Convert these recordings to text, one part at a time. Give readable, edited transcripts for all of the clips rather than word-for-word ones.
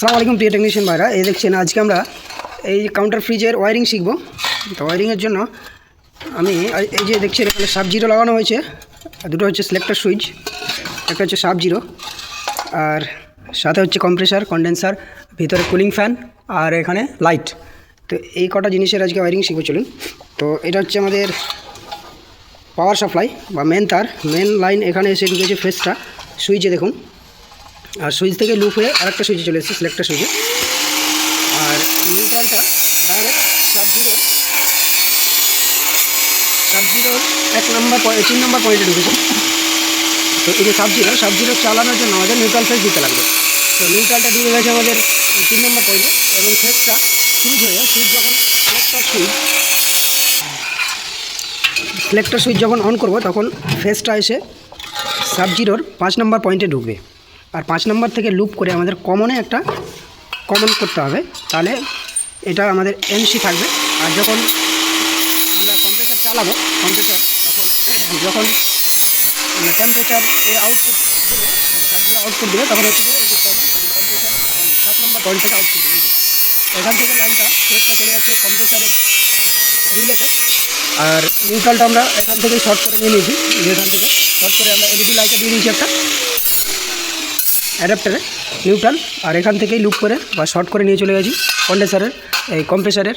আসসালামু আলাইকুম প্রিয় টেকনিশিয়ান ভাইরা, এই দেখছেন আজকে আমরা এই কাউন্টার ফ্রিজের ওয়ারিং শিখব। তো ওয়ারিংয়ের জন্য আমি এই যে দেখছেন এখানে সাব জিরো লাগানো হয়েছে, দুটো হচ্ছে সিলেক্টর সুইচ, একটা হচ্ছে সাব জিরো, আর সাথে হচ্ছে কম্প্রেসার, কন্ডেন্সার, ভিতরে কুলিং ফ্যান, আর এখানে লাইট। তো এই কটা জিনিসের আজকে ওয়ারিং শিখবো, চলুন। তো এটা হচ্ছে আমাদের পাওয়ার সাপ্লাই বা মেন তার, মেন লাইন এখানে এসে ঢুকেছে ফেসটা সুইচে দেখুন, আর সুইচ থেকে লুপ হয়ে আরেকটা সুইচে চলে এসেছে সিলেক্টর সুইচে, আর নিউট্রালটা ডাইরেক্ট সাব জিরো 3 নম্বর পয়েন্টে ঢুকেছে। তো এই যে সাব জিরো চালানোর জন্য আমাদের নিউট্রাল ফেস দিতে লাগবে। তো নিউট্রালটা ঢুকে গেছে আমাদের 3 নম্বর পয়েন্টে, এবং ফেসটা সুইচ হয়ে যখন সিলেক্টর সুইচ যখন অন করব তখন ফেসটা এসে সাব জিরোর 5 নম্বর পয়েন্টে ঢুকবে। আর 5 নম্বর থেকে লুপ করে আমাদের কমন করতে হবে, তাহলে এটা আমাদের এনসি থাকবে। আর যখন আমরা কম্প্রেসার চালাবো, যখন টেম্পারেচার আউটপুট দেবে তখন হচ্ছে কম্প্রেসার 7 নম্বর পয়েন্ট থেকে আউটপুট দেবে। এখান থেকে লাইনটা ফেসটা চলে যাচ্ছে কম্প্রেসারের রিলেতে, আর নিউট্রালটা আমরা এখান থেকেই শর্ট করে নিয়ে নিয়েছি। এখান থেকে শর্ট করে আমরা এলইডি লাইটে দিয়ে দিয়েছি একটা অ্যাডাপ্টারে নিউট্রাল, আর এখান থেকেই লুপ করে বা শর্ট করে নিয়ে চলে গেছি কম্প্রেসারের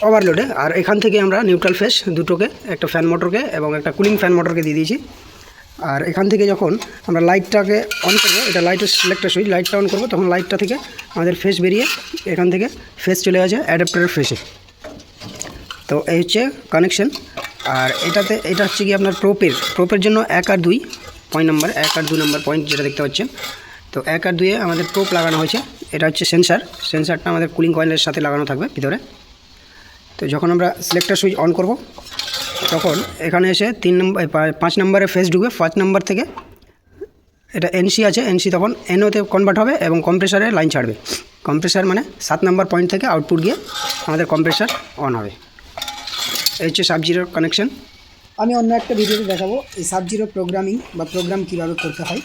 ওভারলোডে। আর এখান থেকে আমরা নিউট্রাল ফেস দুটোকে, একটা ফ্যান মোটরকে এবং একটা কুলিং ফ্যান মোটরকে দিয়ে দিয়েছি। আর এখান থেকে যখন আমরা লাইটটাকে অন করবো, এটা লাইটের সিলেক্টর সুইচ, লাইটটা অন করবো তখন লাইটটা থেকে আমাদের ফেস বেরিয়ে এখান থেকে ফেস চলে গেছে অ্যাডাপ্টারের ফেসে। তো এই হচ্ছে কানেকশন। আর এটা হচ্ছে কি আপনার প্রোপের জন্য 1 আর 2 পয়েন্ট নাম্বার, 1 আর 2 নম্বর পয়েন্ট যেটা দেখতে পাচ্ছেন। তো 1 আর 2-এ আমাদের প্রোপ লাগানো হয়েছে। এটা হচ্ছে সেন্সারটা আমাদের কুলিং কয়েলের সাথে লাগানো থাকবে ভিতরে। তো যখন আমরা সিলেক্টর সুইচ অন করব তখন এখানে এসে 5 নম্বরে ফেস ঢুকবে। 5 নম্বর থেকে এটা এনসি আছে, এনসি তখন এনওতে কনভার্ট হবে এবং কম্প্রেসারে লাইন ছাড়বে। কম্প্রেসার মানে 7 নম্বর পয়েন্ট থেকে আউটপুট গিয়ে আমাদের কম্প্রেসার অন হবে। এই হচ্ছে সাব জিরোর কানেকশন। আমি অন্য একটা ভিডিওতে দেখাবো এই সাব জিরো প্রোগ্রামিং বা প্রোগ্রাম কীভাবে করতে হয়।